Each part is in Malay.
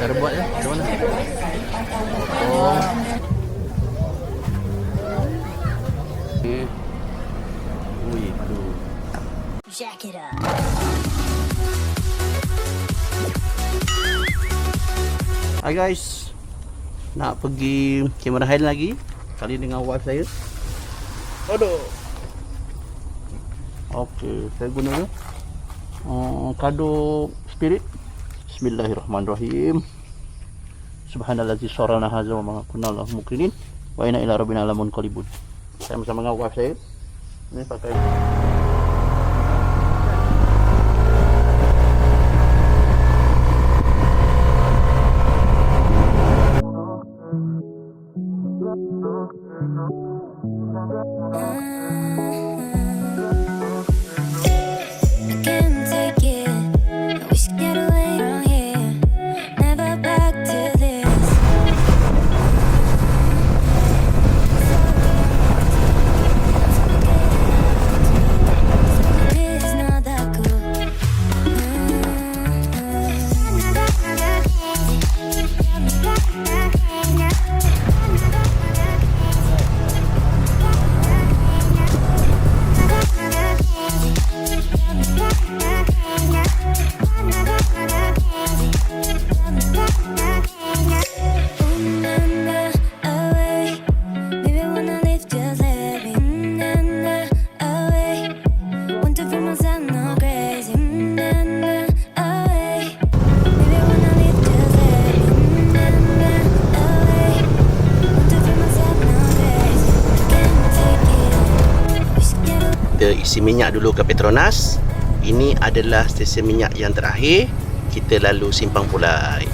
Cara buat ya? Macam mana? Potong. Okey. Ui, aduh. Jack it up. Hai guys. Nak pergi Cameron Highland lagi. Kali dengan wife saya. Aduh. Okey, saya guna kado spirit. Bismillahirrahmanirrahim. Subhanallazi sarana hadza wa ma kunna lahu muqrinin wa inna ila rabbina lamunqalibun. Saya bersama dengan wife saya. Ini pakai isi minyak dulu ke Petronas. Ini adalah stesen minyak yang terakhir. Kita lalu Simpang Pulai.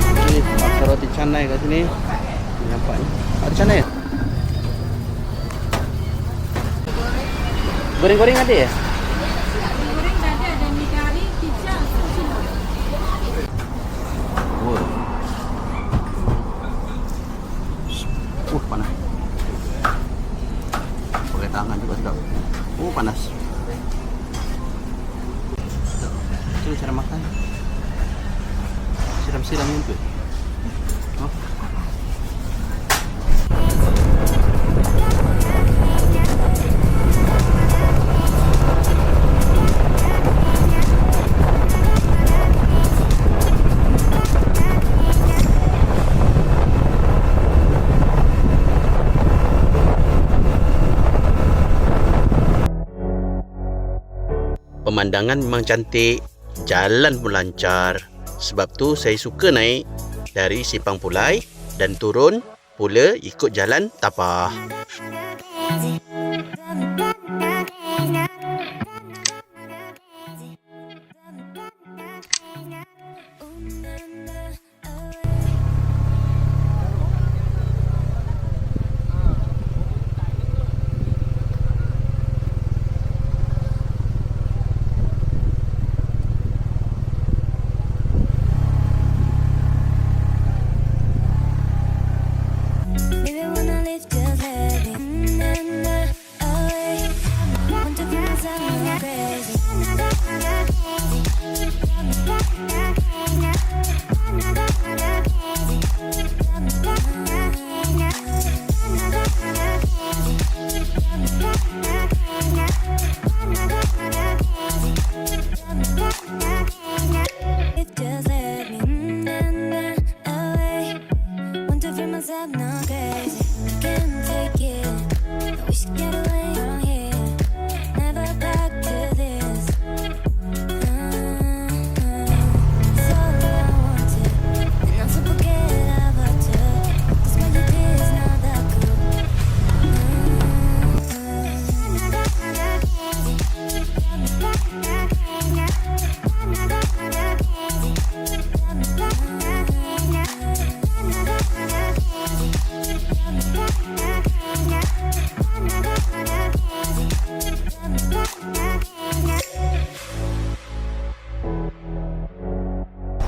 Okey, makan roti canai kat sini. Nampak ni. Ada canai? Goreng-goreng ada ya? Panas. Pakai tangan juga sedap. Panas. Itu cara makan. Siram-siram gitu. Pemandangan memang cantik, jalan pun lancar. Sebab tu saya suka naik dari Simpang Pulai dan turun pula ikut jalan Tapah.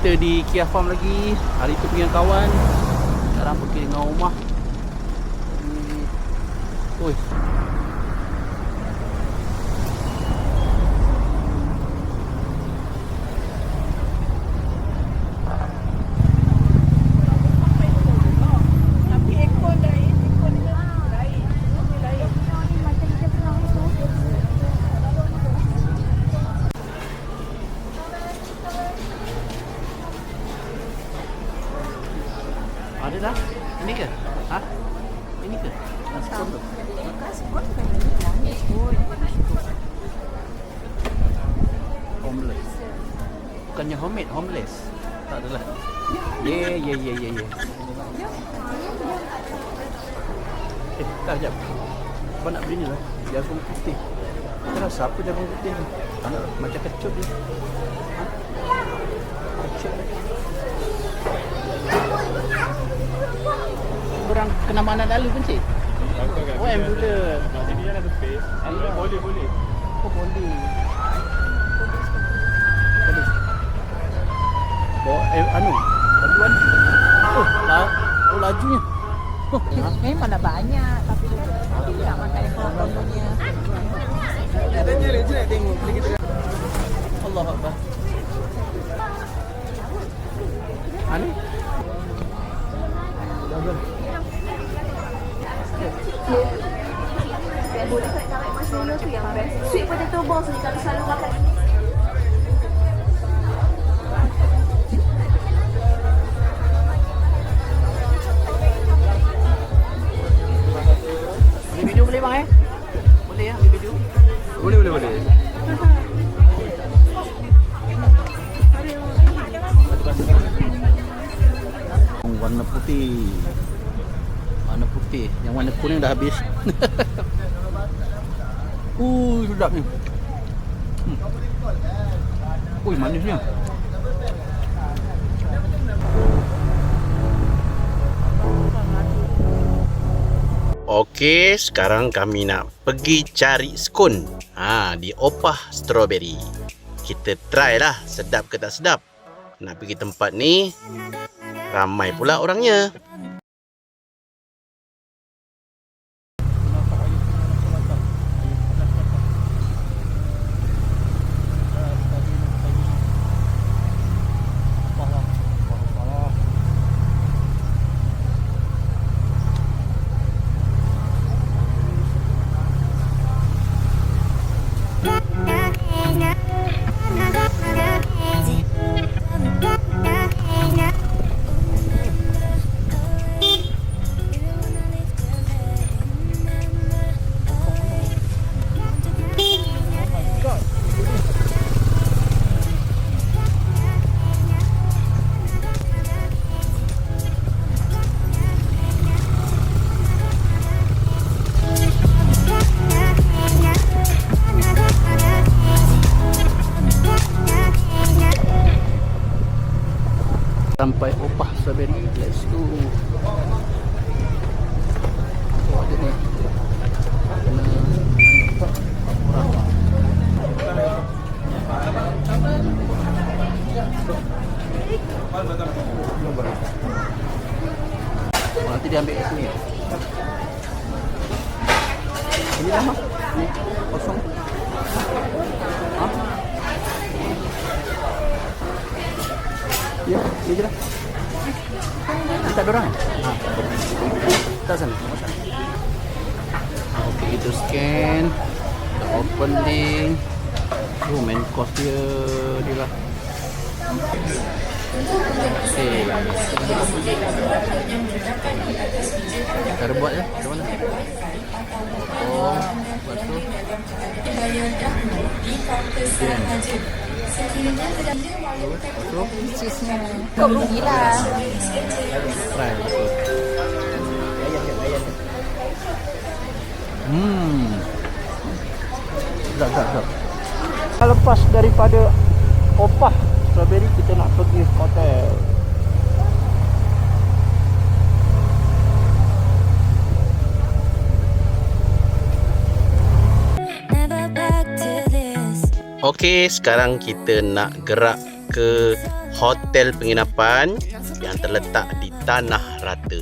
Kita di Kia Farm lagi. Hari tu pergi dengan kawan. sekarang pergi dengan rumah. Ui. Ada dah? Ini ke? Ha? Ini ke? Skon tu? Homeless. Bukannya homemade, homeless. Tak adalah. Ye. Tak sekejap. Abang nak beli ni lah. Jagung putih. Kau rasa apa jagung putih ni? Macam kecut dia. Ha? Kecut. Kurang kena mana lalu pun cik? Oh, yang dulu. Sini kan ada space. Boleh. Oh, boleh. Bawa paduan. Oh, lajunya. Memang dah banyak tapi dia nak makan yang kelompoknya. Allah Akbar. Ani? Boleh tak tarik marshmallow tu yang best. Sweet potato balls ni kalau selalu makan. Boleh video boleh bang Boleh ya, video. Boleh. Warna putih. Warna putih. Yang warna kuning dah habis. Sedap ni. Ui, manisnya. Okey, sekarang kami nak pergi cari skon. Di Opah Strawberry. Kita try lah sedap ke tak sedap. Nak pergi tempat ni ramai pula orangnya. Sampai Opah Strawberry. Let's go. Oh, ada ni. Nanti dia ambil kat sini. Ini lama. Ni kosong. Ha? Ya, ni je lah. Tak ada orang. Tak sana. Okey, itu scan. Kita open link. Main course dia lah. Okey. Cara buat ya? Macam mana? Oh, lepas tu. Cheese-nya. Kau rugilah. Try. Sedap. Lepas daripada Opah Strawberry, kita nak pergi hotel. Okey, sekarang kita nak gerak ke hotel penginapan yang terletak di tanah rata.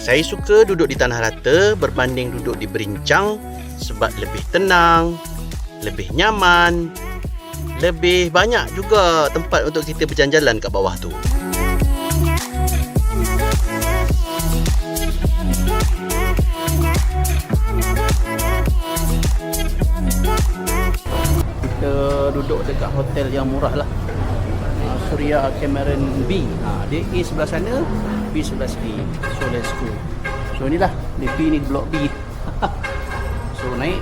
Saya suka duduk di tanah rata berbanding duduk di berincang sebab lebih tenang, lebih nyaman, lebih banyak juga tempat untuk kita berjalan-jalan kat bawah tu. Kita duduk dekat hotel yang murah lah, Surya Cameron B. Dia A sebelah sana, B sebelah sini. So let's go. So inilah, ni B ni blok B. So naik.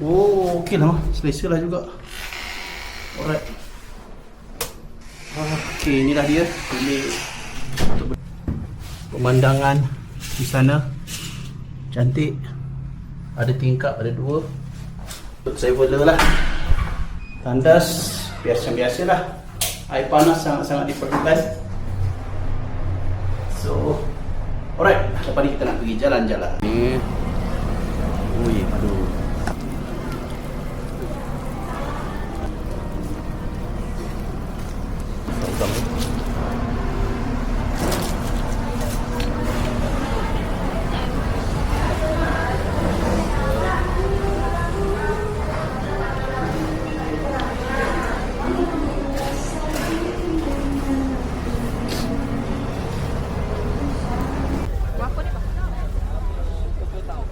Oh, okey lah. Selesa lah juga. Alright. Okey, inilah dia. Ini pemandangan di sana. Cantik. Ada tingkap, ada 2. Saya follow lah. Tandas biasa-biasalah. Air panas sangat-sangat diperlukan. So, alright. Lepas ni kita nak pergi jalan-jalan. Ni. Ui, aduh.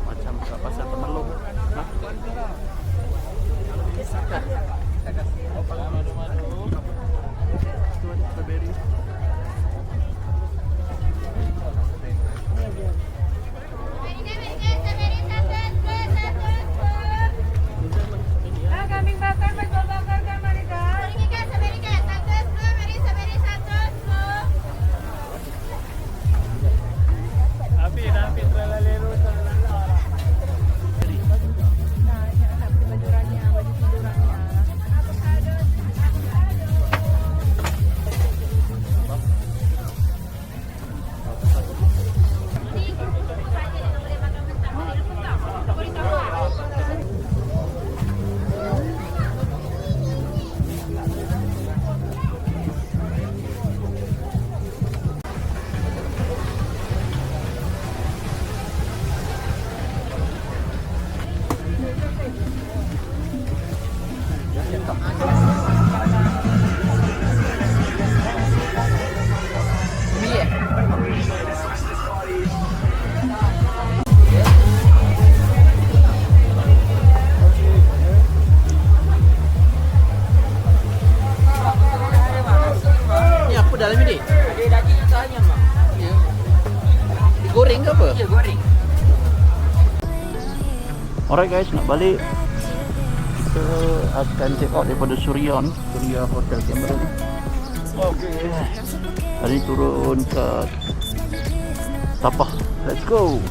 Macam kat pasar Temelong. Ni apa dalam ni? Ada daging atau ayam tak? Ya. Digoreng ke apa? Ya, goreng. Alright guys, nak balik. Kita akan check out daripada Surya Hotel Cameron. Okay. Hari ni turun ke Tapah. Let's go.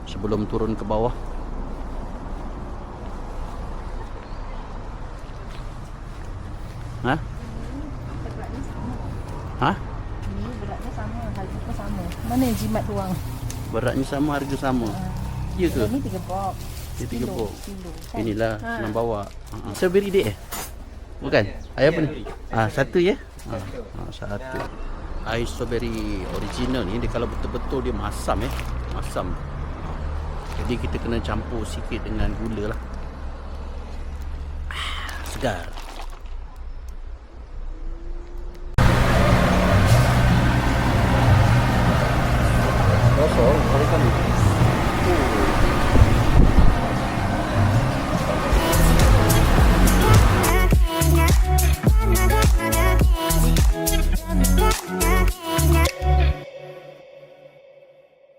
Sebelum turun ke bawah, Ha? Ha? Ini beratnya sama, harga pun sama. Mana yang jimat tuang? Beratnya sama, harga sama. Ya ke? Ini 3 box. Dia 3 box. Kilo. Inilah senang bawa. Strawberry dek Bukan? Air apa ni? Satu ya? Satu. Air strawberry original ni dia kalau betul-betul dia masam Masam. Jadi kita kena campur sikit dengan gula lah. Segar.